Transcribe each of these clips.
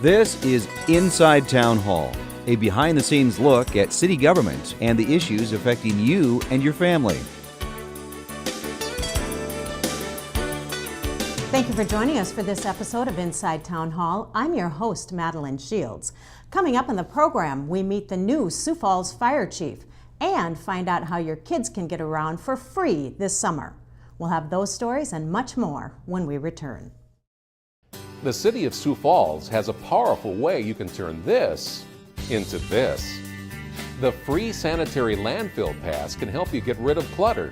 This is Inside Town Hall, a behind-the-scenes look at city government and the issues affecting you and your family. Thank you for joining us for this episode of Inside Town Hall. I'm your host, Madeline Shields. Coming up in the program, we meet the new Sioux Falls Fire Chief and find out how your kids can get around for free this summer. We'll have those stories and much more when we return. The City of Sioux Falls has a powerful way you can turn this into this. The free sanitary landfill pass can help you get rid of clutter,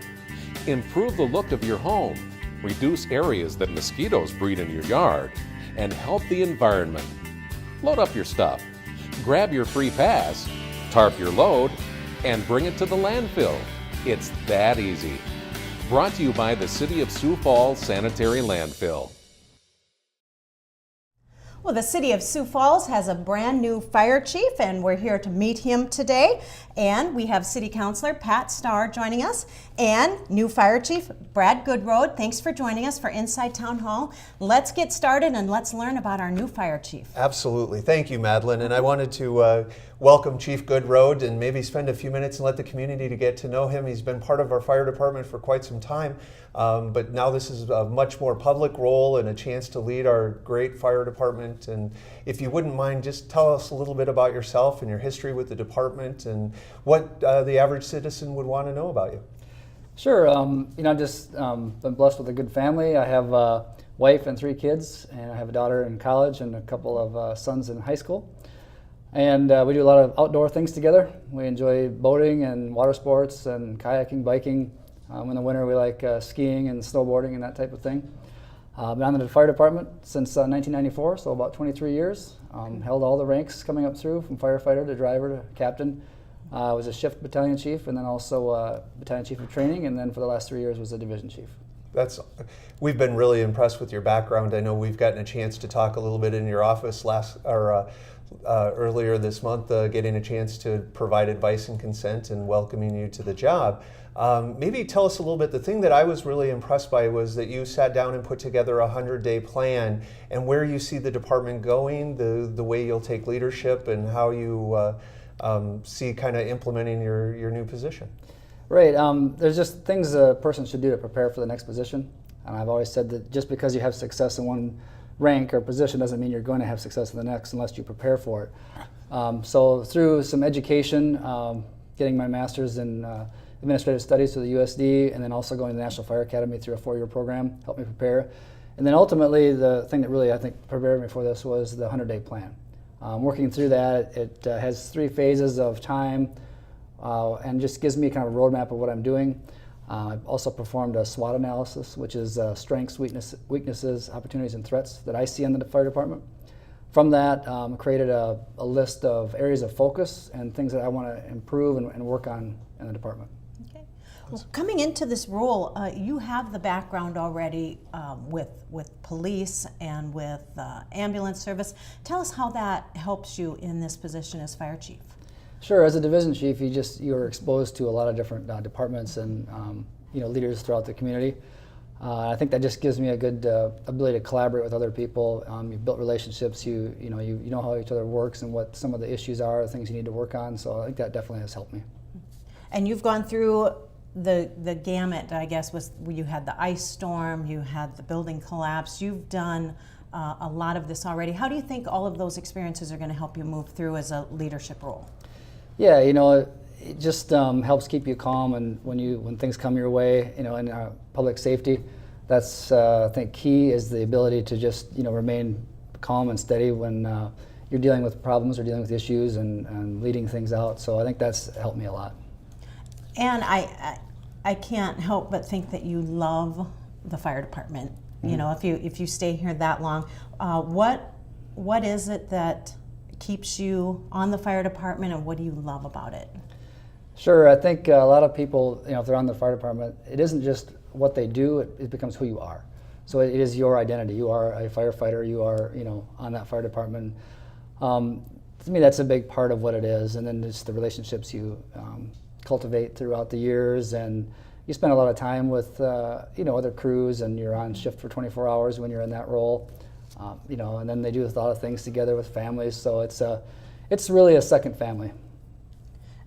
improve the look of your home, reduce areas that mosquitoes breed in your yard, and help the environment. Load up your stuff, grab your free pass, tarp your load, and bring it to the landfill. It's that easy. Brought to you by the City of Sioux Falls Sanitary Landfill. Well, the City of Sioux Falls has a brand new fire chief, and we're here to meet him today. And we have City Councilor Pat Starr joining us, and new Fire Chief Brad Goodroad. Thanks for joining us for Inside Town Hall. Let's get started and let's learn about our new Fire Chief. Absolutely. Thank you, Madeline. And I wanted to welcome Chief Goodroad and maybe spend a few minutes and let the community to get to know him. He's been part of our fire department for quite some time, but now this is a much more public role and a chance to lead our great fire department. And if you wouldn't mind, just tell us a little bit about yourself and your history with the department and what the average citizen would want to know about you. Sure. I've just been blessed with a good family. I have a wife and 3 kids, and I have a daughter in college and a couple of sons in high school. And we do a lot of outdoor things together. We enjoy boating and water sports and kayaking, biking. In the winter, we like skiing and snowboarding and that type of thing. Been on the fire department since 1994, so about 23 years. Held all the ranks coming up through, from firefighter to driver to captain. I was a shift battalion chief and then also battalion chief of training, and then for the last 3 years was a division chief. We've been really impressed with your background. I know we've gotten a chance to talk a little bit in your office earlier this month, getting a chance to provide advice and consent and welcoming you to the job. Maybe tell us a little bit. The thing that I was really impressed by was that you sat down and put together a 100-day plan and where you see the department going, the way you'll take leadership, and how you see kind of implementing your new position. Right. There's just things a person should do to prepare for the next position. And I've always said that just because you have success in one rank or position doesn't mean you're going to have success in the next unless you prepare for it. So through some education, getting my master's in administrative studies through the USD, and then also going to the National Fire Academy through a 4-year program helped me prepare. And then ultimately the thing that really I think prepared me for this was the 100-day plan. Working through that, it has 3 phases of time and just gives me kind of a roadmap of what I'm doing. I've also performed a SWOT analysis, which is strengths, weaknesses, opportunities, and threats that I see in the fire department. From that, created a list of areas of focus and things that I want to improve and work on in the department. Okay. Well, coming into this role, you have the background already with police and with ambulance service. Tell us how that helps you in this position as fire chief. Sure. As a division chief, you're exposed to a lot of different departments and leaders throughout the community. I think that just gives me a good ability to collaborate with other people. You've built relationships. You know how each other works and what some of the issues are, things you need to work on. So I think that definitely has helped me. And you've gone through the gamut, I guess. You had the ice storm, you had the building collapse. You've done a lot of this already. How do you think all of those experiences are going to help you move through as a leadership role? Yeah, it just helps keep you calm, and when things come your way, in public safety, that's I think key is the ability to just remain calm and steady when you're dealing with problems or dealing with issues and leading things out. So I think that's helped me a lot. And I can't help but think that you love the fire department. Mm-hmm. If you stay here that long, what is it that keeps you on the fire department, and what do you love about it? Sure. I think a lot of people, if they're on the fire department, it isn't just what they do, it becomes who you are. So it is your identity. You are a firefighter, you are, on that fire department. To me, that's a big part of what it is. And then just the relationships you cultivate throughout the years, and you spend a lot of time with, other crews, and you're on shift for 24 hours when you're in that role. And then they do a lot of things together with families. So it's really a second family.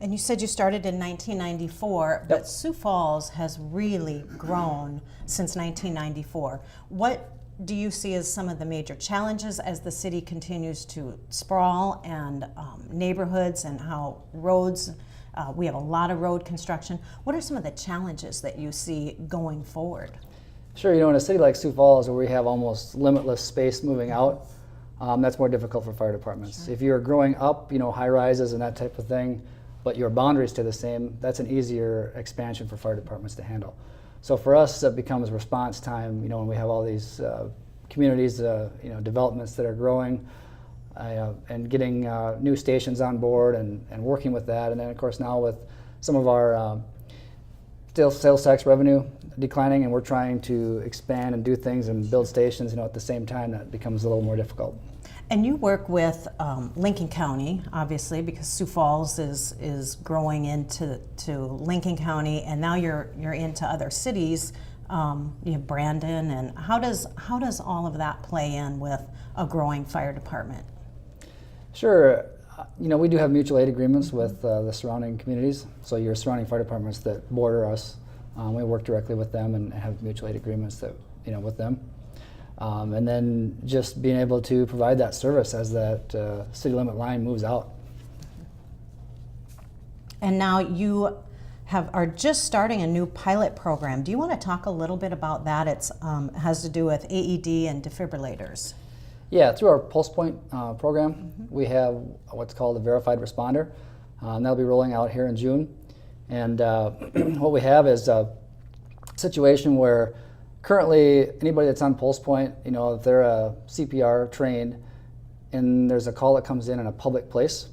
And you said you started in 1994, but Sioux Falls has really grown since 1994. What do you see as some of the major challenges as the city continues to sprawl, and neighborhoods, and how roads, we have a lot of road construction. What are some of the challenges that you see going forward? Sure, in a city like Sioux Falls, where we have almost limitless space moving out, that's more difficult for fire departments. Sure. If you're growing up, high rises and that type of thing, but your boundaries stay the same, that's an easier expansion for fire departments to handle. So for us, it becomes response time, when we have all these communities, developments that are growing, and getting new stations on board and working with that. And then, of course, now with some of our sales tax revenue declining, and we're trying to expand and do things and build stations, at the same time, that becomes a little more difficult. And you work with Lincoln County, obviously, because Sioux Falls is growing into Lincoln County, and now you're into other cities. You have Brandon, and how does all of that play in with a growing fire department? Sure. We do have mutual aid agreements with the surrounding communities. So your surrounding fire departments that border us, we work directly with them and have mutual aid agreements that with them. And then just being able to provide that service as that city limit line moves out. And now you are just starting a new pilot program. Do you want to talk a little bit about that? It has to do with AED and defibrillators. Yeah, through our Pulse Point program, we have what's called a verified responder. That'll be rolling out here in June. And what we have is a situation where currently anybody that's on Pulse Point, if they're a CPR trained and there's a call that comes in a public place,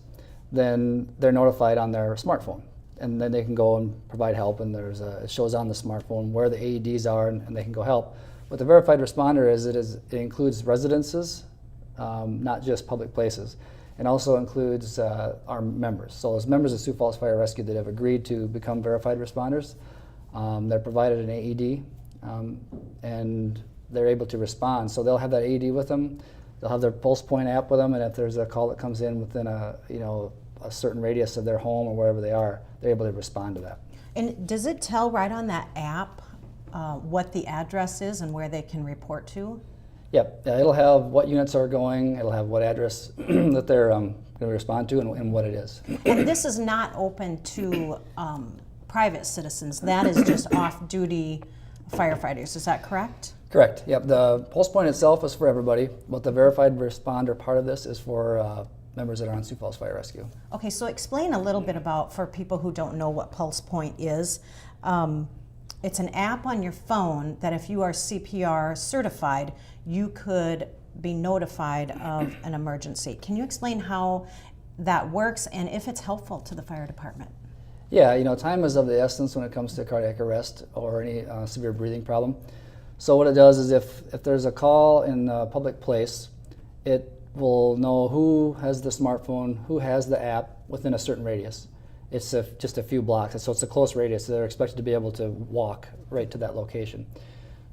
then they're notified on their smartphone. And then they can go and provide help, and it shows on the smartphone where the AEDs are, and they can go help. What the verified responder it includes residences, not just public places, and also includes our members. So as members of Sioux Falls Fire Rescue that have agreed to become verified responders, they're provided an AED, and they're able to respond. So they'll have that AED with them, they'll have their Pulse Point app with them, and if there's a call that comes in within a certain radius of their home or wherever they are, they're able to respond to that. And does it tell right on that app what the address is and where they can report to? Yep, it'll have what units are going, it'll have what address that they're going to respond to, and what it is. And this is not open to private citizens, that is just off-duty firefighters, is that correct? Correct, yep. The Pulse Point itself is for everybody, but the verified responder part of this is for members that are on Sioux Falls Fire Rescue. Okay, so explain a little bit about, for people who don't know what Pulse Point is. It's an app on your phone that if you are CPR certified, you could be notified of an emergency. Can you explain how that works and if it's helpful to the fire department? Yeah, time is of the essence when it comes to cardiac arrest or any severe breathing problem. So what it does is if there's a call in a public place, it will know who has the smartphone, who has the app within a certain radius. It's just a few blocks, so it's a close radius, so they're expected to be able to walk right to that location.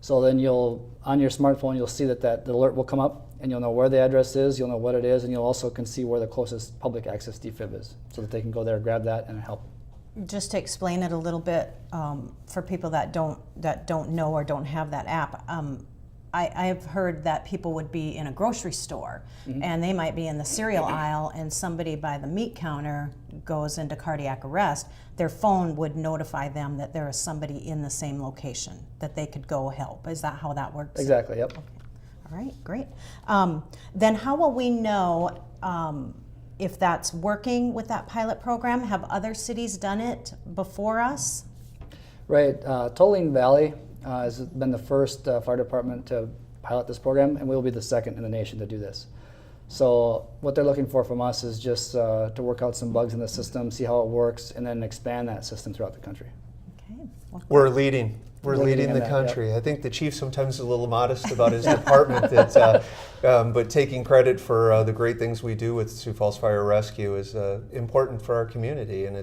So then on your smartphone, you'll see that the alert will come up, and you'll know where the address is, you'll know what it is, and you'll also can see where the closest public access defib is, so that they can go there, grab that, and help. Just to explain it a little bit for people that don't know or don't have that app, I have heard that people would be in a grocery store and they might be in the cereal aisle and somebody by the meat counter goes into cardiac arrest. Their phone would notify them that there is somebody in the same location that they could go help. Is that how that works? Exactly, yep. Okay. All right, great. Then how will we know if that's working with that pilot program? Have other cities done it before us? Right, Toline Valley has been the first fire department to pilot this program, and we'll be the second in the nation to do this. So what they're looking for from us is just to work out some bugs in the system, see how it works, and then expand that system throughout the country. Okay. Well, We're leading. We're We're leading leading the in that, yep. country. I think the chief sometimes is a little modest about his department, but taking credit for the great things we do with Sioux Falls Fire Rescue is important for our community. And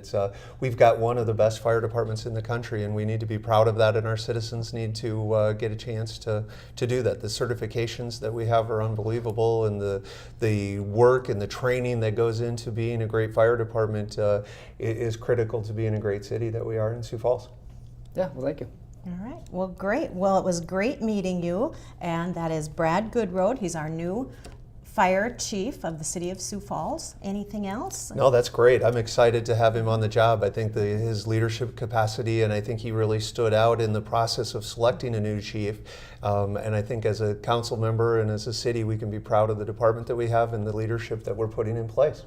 we've got one of the best fire departments in the country, and we need to be proud of that, and our citizens need to get a chance to do that. The certifications that we have are unbelievable, and the work and the training that goes into being a great fire department is critical to being a great city that we are in Sioux Falls. Yeah, well, thank you. All right, well, great. Well, it was great meeting you, and that is Brad Goodroad. He's our new fire chief of the City of Sioux Falls. Anything else? No, that's great. I'm excited to have him on the job. I think his leadership capacity, and I think he really stood out in the process of selecting a new chief. And I think as a council member and as a city, we can be proud of the department that we have and the leadership that we're putting in place.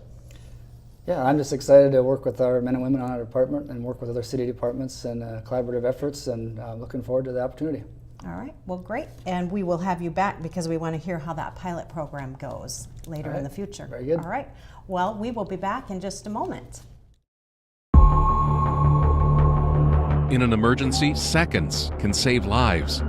Yeah, I'm just excited to work with our men and women on our department and work with other city departments and collaborative efforts, and looking forward to the opportunity. All right, well, great. And we will have you back because we want to hear how that pilot program goes later in the future. Very good. All right, well, we will be back in just a moment. In an emergency, seconds can save lives.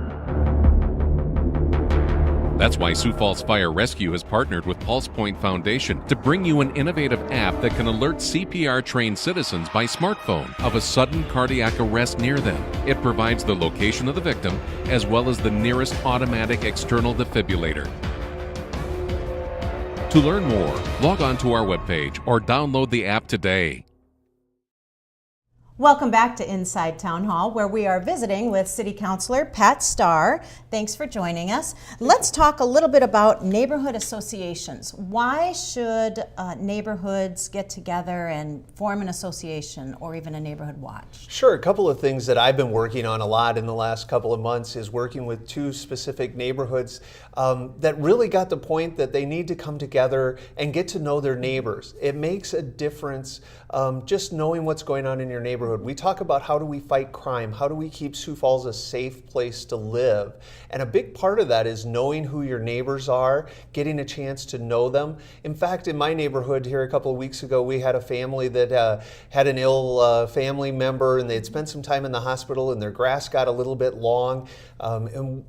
That's why Sioux Falls Fire Rescue has partnered with Pulse Point Foundation to bring you an innovative app that can alert CPR-trained citizens by smartphone of a sudden cardiac arrest near them. It provides the location of the victim as well as the nearest automatic external defibrillator. To learn more, log on to our webpage or download the app today. Welcome back to Inside Town Hall, where we are visiting with City Councilor Pat Starr. Thanks for joining us. Let's talk a little bit about neighborhood associations. Why should neighborhoods get together and form an association or even a neighborhood watch? Sure. A couple of things that I've been working on a lot in the last couple of months is working with two specific neighborhoods that really got the point that they need to come together and get to know their neighbors. It makes a difference just knowing what's going on in your neighborhood. We talk about how do we fight crime, how do we keep Sioux Falls a safe place to live, and a big part of that is knowing who your neighbors are, getting a chance to know them. In fact, in my neighborhood here a couple of weeks ago, we had a family that had an ill family member, and they had spent some time in the hospital, and their grass got a little bit long, and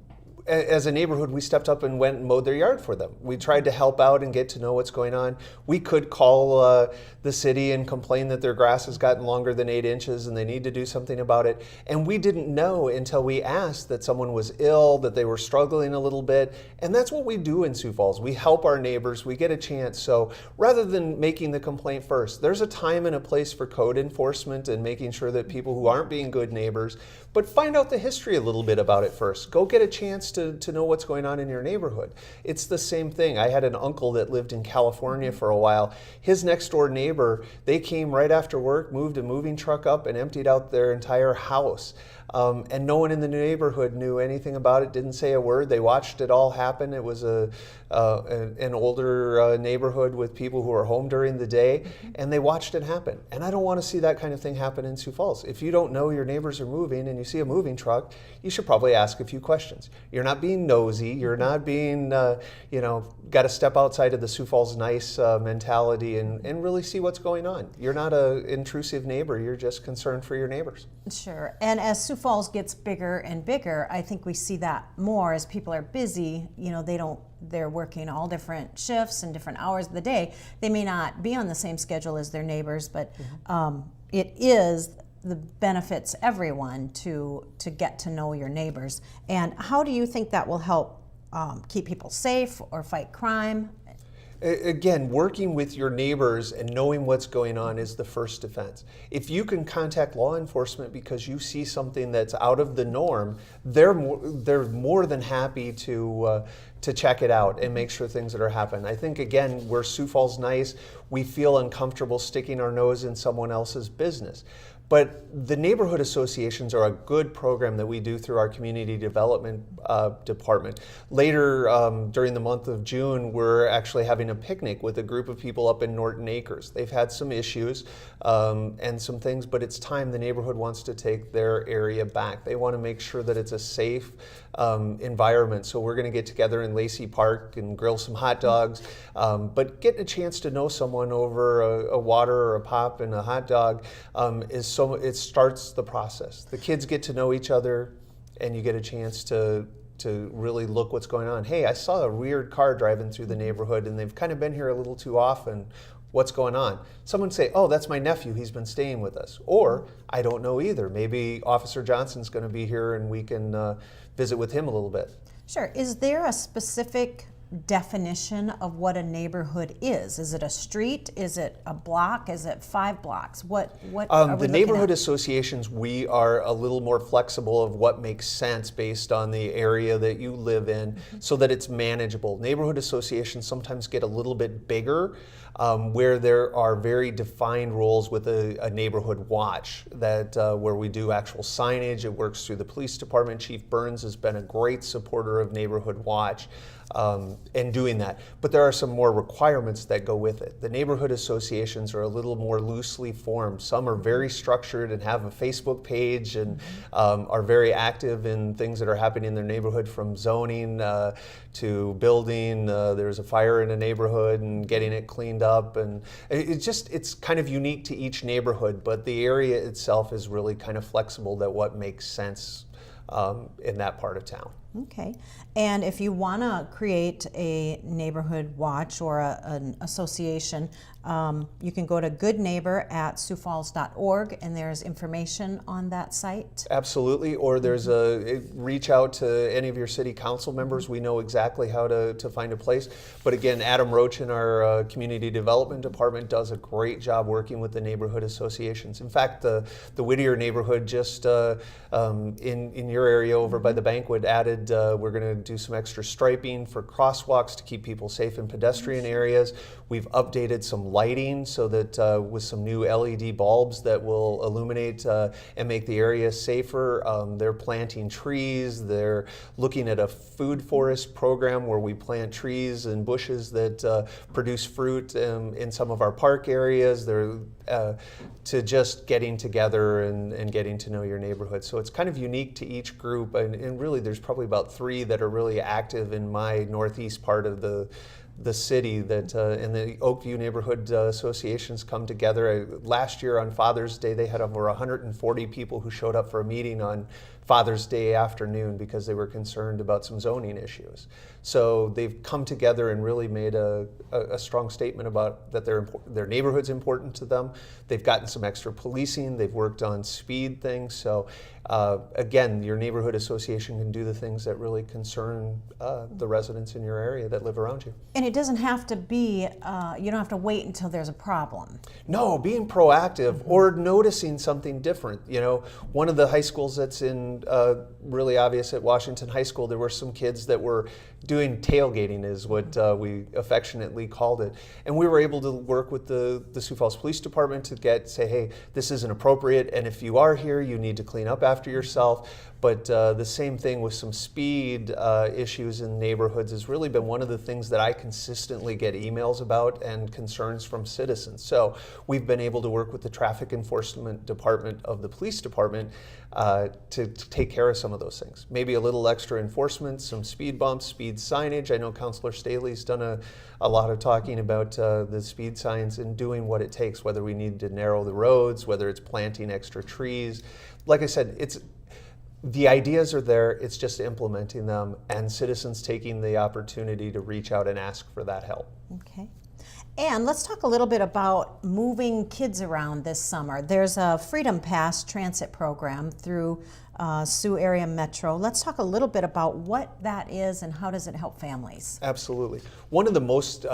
as a neighborhood, we stepped up and went and mowed their yard for them. We tried to help out and get to know what's going on. We could call the city and complain that their grass has gotten longer than 8 inches and they need to do something about it. And we didn't know until we asked that someone was ill, that they were struggling a little bit. And that's what we do in Sioux Falls. We help our neighbors. We get a chance. So rather than making the complaint first, there's a time and a place for code enforcement and making sure that people who aren't being good neighbors, but find out the history a little bit about it first. Go get a chance to know what's going on in your neighborhood. It's the same thing. I had an uncle that lived in California for a while. His next door neighbor, they came right after work, moved a moving truck up and emptied out their entire house. And no one in the neighborhood knew anything about it, didn't say a word. They watched it all happen. It was an older neighborhood with people who were home during the day, and they watched it happen. And I don't want to see that kind of thing happen in Sioux Falls. If you don't know your neighbors are moving and you see a moving truck, you should probably ask a few questions. You're not being nosy. You're not being, got to step outside of the Sioux Falls nice mentality and really see what's going on. You're not an intrusive neighbor. You're just concerned for your neighbors. Sure. And as Sioux Falls gets bigger and bigger, I think we see that more as people are busy. They're working all different shifts and different hours of the day. They may not be on the same schedule as their neighbors, but it is the benefits everyone to get to know your neighbors. And how do you think that will help keep people safe or fight crime? Again, working with your neighbors and knowing what's going on is the first defense. If you can contact law enforcement because you see something that's out of the norm, they're more than happy to check it out and make sure things that are happening. I think, again, we're Sioux Falls nice. We feel uncomfortable sticking our nose in someone else's business. But the neighborhood associations are a good program that we do through our community development department. Later during the month of June, we're actually having a picnic with a group of people up in Norton Acres. They've had some issues and some things, but it's time the neighborhood wants to take their area back. They want to make sure that it's a safe environment. So we're going to get together in Lacey Park and grill some hot dogs. But getting a chance to know someone over a water or a pop and a hot dog it starts the process. The kids get to know each other. and you get a chance to really look what's going on. Hey, I saw a weird car driving through the neighborhood and they've kind of been here a little too often. What's going on? Someone say, oh, that's my nephew, he's been staying with us. Or, I don't know either. Maybe Officer Johnson's going to be here and we can visit with him a little bit. Sure. Is there a specific definition of what a neighborhood is? Is it a street? Is it a block? Is it 5 blocks? What are we the neighborhood looking at? associations, we are a little more flexible of what makes sense based on the area that you live in, so that it's manageable. Neighborhood associations sometimes get a little bit bigger, where there are very defined roles with a neighborhood watch that where we do actual signage. It works through the police department. Chief Burns has been a great supporter of neighborhood watch. And doing that. But there are some more requirements that go with it. The neighborhood associations are a little more loosely formed. Some are very structured and have a Facebook page and are very active in things that are happening in their neighborhood, from zoning to building. There's a fire in a neighborhood and getting it cleaned up. And it's kind of unique to each neighborhood, but the area itself is really kind of flexible, that what makes sense in that part of town. Okay. And if you want to create a neighborhood watch or an association, you can go to goodneighbor@siouxfalls.org, and there's information on that site. Absolutely. Or there's reach out to any of your city council members. We know exactly how to find a place. But again, Adam Roach in our community development department does a great job working with the neighborhood associations. In fact, the Whittier neighborhood just in your area over by the banquet added, we're going to do some extra striping for crosswalks to keep people safe in pedestrian areas. We've updated some lighting so that with some new LED bulbs that will illuminate and make the area safer. They're planting trees. They're looking at a food forest program where we plant trees and bushes that produce fruit in some of our park areas. They're to just getting together and getting to know your neighborhood. So it's kind of unique to each group, and really there's probably about 3 that are really active in my northeast part of the city, that and the Oakview Neighborhood Associations come together. Last year on Father's Day, they had over 140 people who showed up for a meeting on Father's Day afternoon because they were concerned about some zoning issues. So they've come together and really made a strong statement about that their neighborhood's important to them. They've gotten some extra policing. They've worked on speed things. So again, your neighborhood association can do the things that really concern the residents in your area that live around you. And it doesn't have to be, you don't have to wait until there's a problem. No, being proactive or noticing something different. You know, one of the high schools that's in really obvious at Washington High School, there were some kids that were doing tailgating, is what we affectionately called it. And we were able to work with the Sioux Falls Police Department to say, hey, this isn't appropriate, and if you are here, you need to clean up after yourself. But the same thing with some speed issues in neighborhoods has really been one of the things that I consistently get emails about and concerns from citizens. So we've been able to work with the Traffic Enforcement Department of the Police Department to take care of some of those things. Maybe a little extra enforcement, some speed bumps, speed signage. I know Councilor Staley's done a lot of talking about the speed signs and doing what it takes, whether we need to narrow the roads, whether it's planting extra trees. Like I said, the ideas are there, it's just implementing them and citizens taking the opportunity to reach out and ask for that help. Okay. And let's talk a little bit about moving kids around this summer. There's a Freedom Pass transit program through Sioux Area Metro. Let's talk a little bit about what that is and how does it help families. Absolutely. One of the most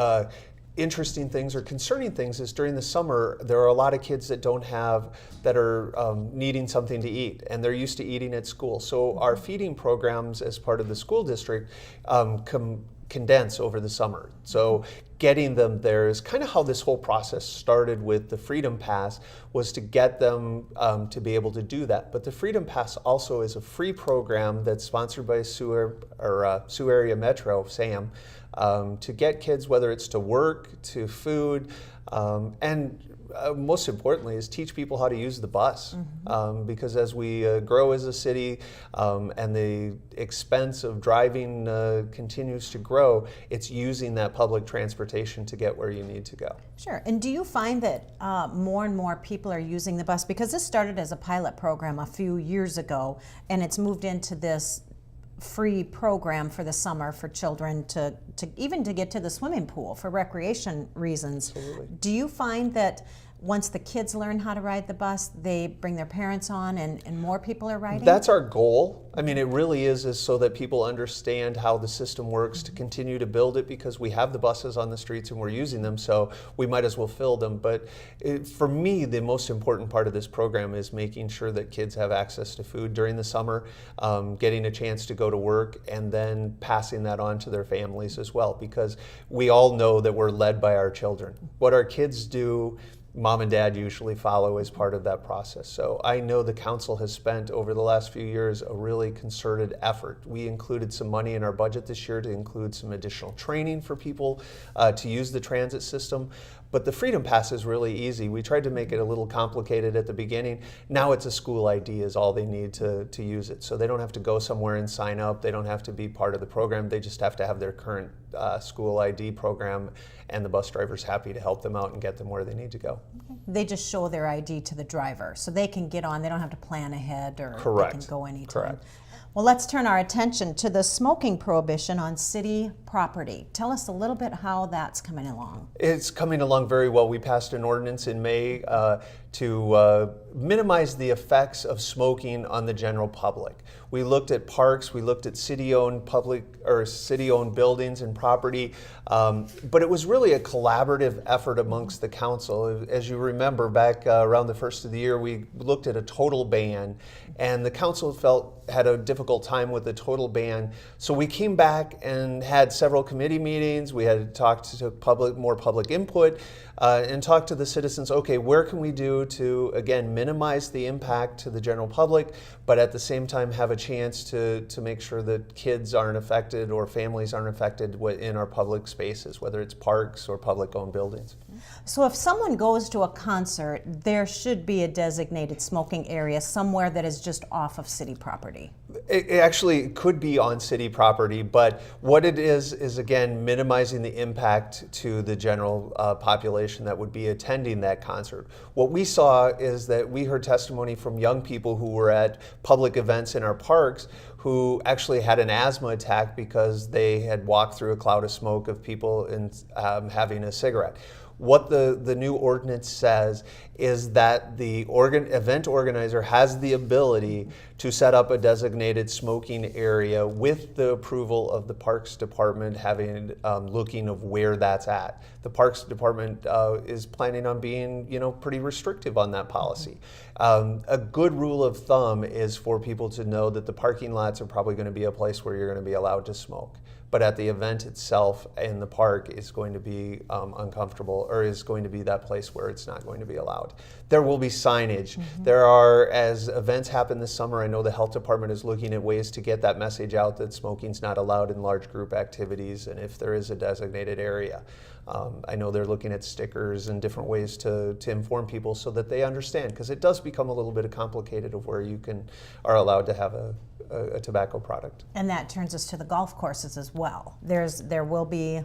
interesting things or concerning things is during the summer there are a lot of kids that are needing something to eat, and they're used to eating at school. So our feeding programs as part of the school district condense over the summer. So getting them there is kind of how this whole process started with the Freedom Pass, was to get them to be able to do that. But the Freedom Pass also is a free program that's sponsored by Sioux Area Metro, SAM, to get kids, whether it's to work, to food, and most importantly is teach people how to use the bus. Because as we grow as a city and the expense of driving continues to grow, it's using that public transportation to get where you need to go. Sure. And do you find that more and more people are using the bus? Because this started as a pilot program a few years ago, and it's moved into this free program for the summer for children to even to get to the swimming pool for recreation reasons. Absolutely. Do you find that once the kids learn how to ride the bus, they bring their parents on and more people are riding? That's our goal. I mean, it really is so that people understand how the system works, to continue to build it, because we have the buses on the streets and we're using them, so we might as well fill them. But for me, the most important part of this program is making sure that kids have access to food during the summer, getting a chance to go to work, and then passing that on to their families as well, because we all know that we're led by our children. What our kids do, Mom and Dad usually follow as part of that process. So I know the council has spent over the last few years a really concerted effort. We included some money in our budget this year to include some additional training for people to use the transit system. But the Freedom Pass is really easy. We tried to make it a little complicated at the beginning. Now it's a school ID is all they need to use it. So they don't have to go somewhere and sign up. They don't have to be part of the program. They just have to have their current school ID program, and the bus driver's happy to help them out and get them where they need to go. They just show their ID to the driver, so they can get on. They don't have to plan ahead, or Correct. They can go anytime. Correct. Well, let's turn our attention to the smoking prohibition on city property. Tell us a little bit how that's coming along. It's coming along very well. We passed an ordinance in May to minimize the effects of smoking on the general public. We looked at parks, we looked at city-owned public or city-owned buildings and property, but it was really a collaborative effort amongst the council. As you remember, back around the first of the year, we looked at a total ban, and the council had a difficult time with the total ban. So we came back and had several committee meetings. We had talked to more public input, and talked to the citizens. Okay, where can we do to again minimize the impact to the general public, but at the same time have a chance to make sure that kids aren't affected or families aren't affected in our public spaces, whether it's parks or public-owned buildings. So if someone goes to a concert, there should be a designated smoking area somewhere that is just off of city property. It actually could be on city property, but what it is again minimizing the impact to the general population that would be attending that concert. What we saw is that we heard testimony from young people who were at public events in our parks who actually had an asthma attack because they had walked through a cloud of smoke of people having a cigarette. What the new ordinance says is that the event organizer has the ability to set up a designated smoking area with the approval of the Parks Department having looking of where that's at. The Parks Department is planning on being pretty restrictive on that policy. A good rule of thumb is for people to know that the parking lots are probably going to be a place where you're going to be allowed to smoke. But at the event itself in the park is going to be uncomfortable, or is going to be that place where it's not going to be allowed. There will be signage. There are, as events happen this summer, I know the health department is looking at ways to get that message out that smoking's not allowed in large group activities, and if there is a designated area. I know they're looking at stickers and different ways to inform people so that they understand, because it does become a little bit complicated of where you are allowed to have a tobacco product. And that turns us to the golf courses as well. There will be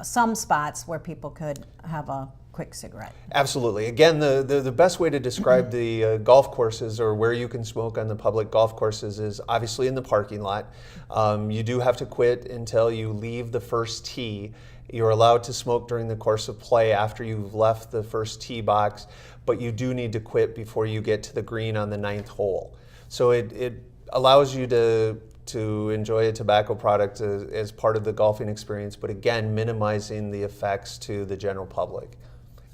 some spots where people could have a quick cigarette. Absolutely. Again, the best way to describe the golf courses or where you can smoke on the public golf courses is obviously in the parking lot. You do have to quit until you leave the first tee. You're allowed to smoke during the course of play after you've left the first tee box, but you do need to quit before you get to the green on the 9th hole. So it allows you to enjoy a tobacco product as part of the golfing experience, but again, minimizing the effects to the general public.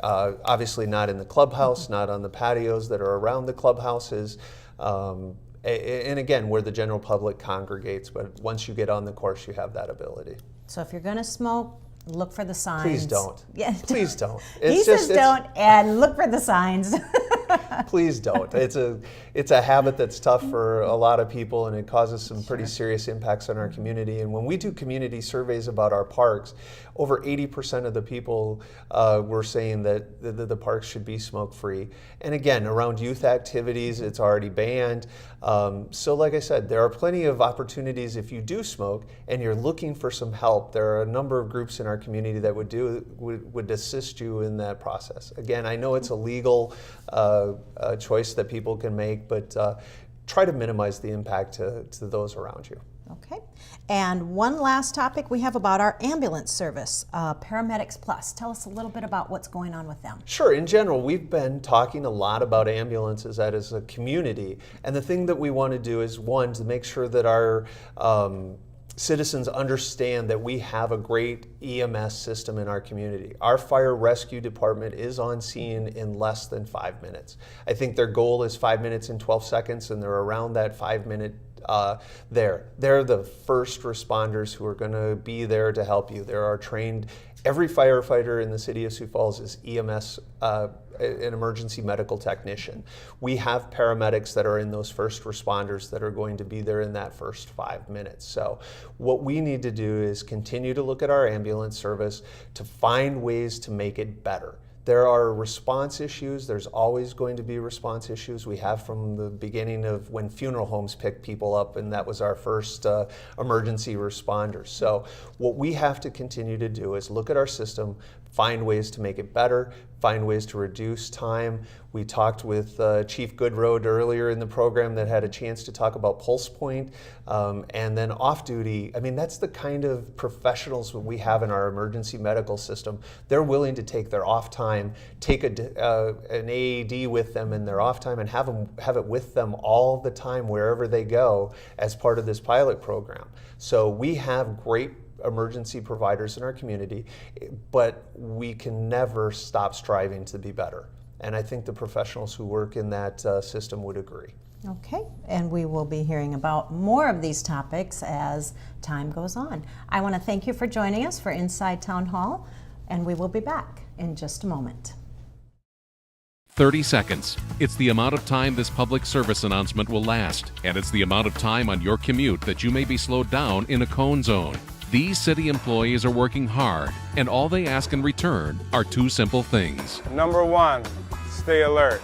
Obviously not in the clubhouse, not on the patios that are around the clubhouses, and again, where the general public congregates, but once you get on the course, you have that ability. So if you're going to smoke, look for the signs. Please don't. Yeah. Please don't. He says don't, and look for the signs. Please don't. It's a habit that's tough for a lot of people, and it causes some pretty serious impacts on our community. And when we do community surveys about our parks, over 80% of the people were saying that the parks should be smoke-free. And again, around youth activities, it's already banned. So like I said, there are plenty of opportunities if you do smoke and you're looking for some help. There are a number of groups in our community that would assist you in that process. Again, I know it's a legal choice that people can make, but try to minimize the impact to those around you. Okay. And one last topic we have about our ambulance service, Paramedics Plus. Tell us a little bit about what's going on with them. Sure. In general, we've been talking a lot about ambulances as a community. And the thing that we want to do is, one, to make sure that our citizens understand that we have a great EMS system in our community. Our fire rescue department is on scene in less than 5 minutes. I think their goal is 5 minutes and 12 seconds, and they're around that 5-minute there. They're the first responders who are going to be there to help you. There are trained, every firefighter in the city of Sioux Falls is EMS, an emergency medical technician. We have paramedics that are in those first responders that are going to be there in that first 5 minutes. So what we need to do is continue to look at our ambulance service to find ways to make it better. There are response issues. There's always going to be response issues. We have from the beginning of when funeral homes picked people up, and that was our first emergency responders. So what we have to continue to do is look at our system, find ways to make it better, find ways to reduce time. We talked with Chief Goodroad earlier in the program that had a chance to talk about pulse point, and then off-duty. I mean, that's the kind of professionals that we have in our emergency medical system. They're willing to take their off time, take an AED with them in their off time, and have it with them all the time wherever they go as part of this pilot program. So we have great emergency providers in our community, but we can never stop striving to be better. And I think the professionals who work in that system would agree. Okay, and we will be hearing about more of these topics as time goes on. I want to thank you for joining us for Inside Town Hall, and we will be back in just a moment. 30 seconds. It's the amount of time this public service announcement will last, and it's the amount of time on your commute that you may be slowed down in a cone zone. These city employees are working hard, and all they ask in return are two simple things. Number 1, stay alert.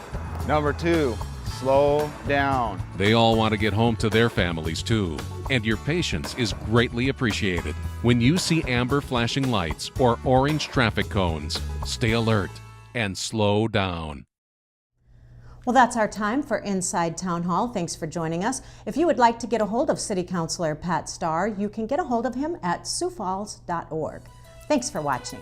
Number 2, slow down. They all want to get home to their families too, and your patience is greatly appreciated. When you see amber flashing lights or orange traffic cones, stay alert and slow down. Well, that's our time for Inside Town Hall. Thanks for joining us. If you would like to get a hold of City Councilor Pat Starr, you can get a hold of him at siouxfalls.org. Thanks for watching.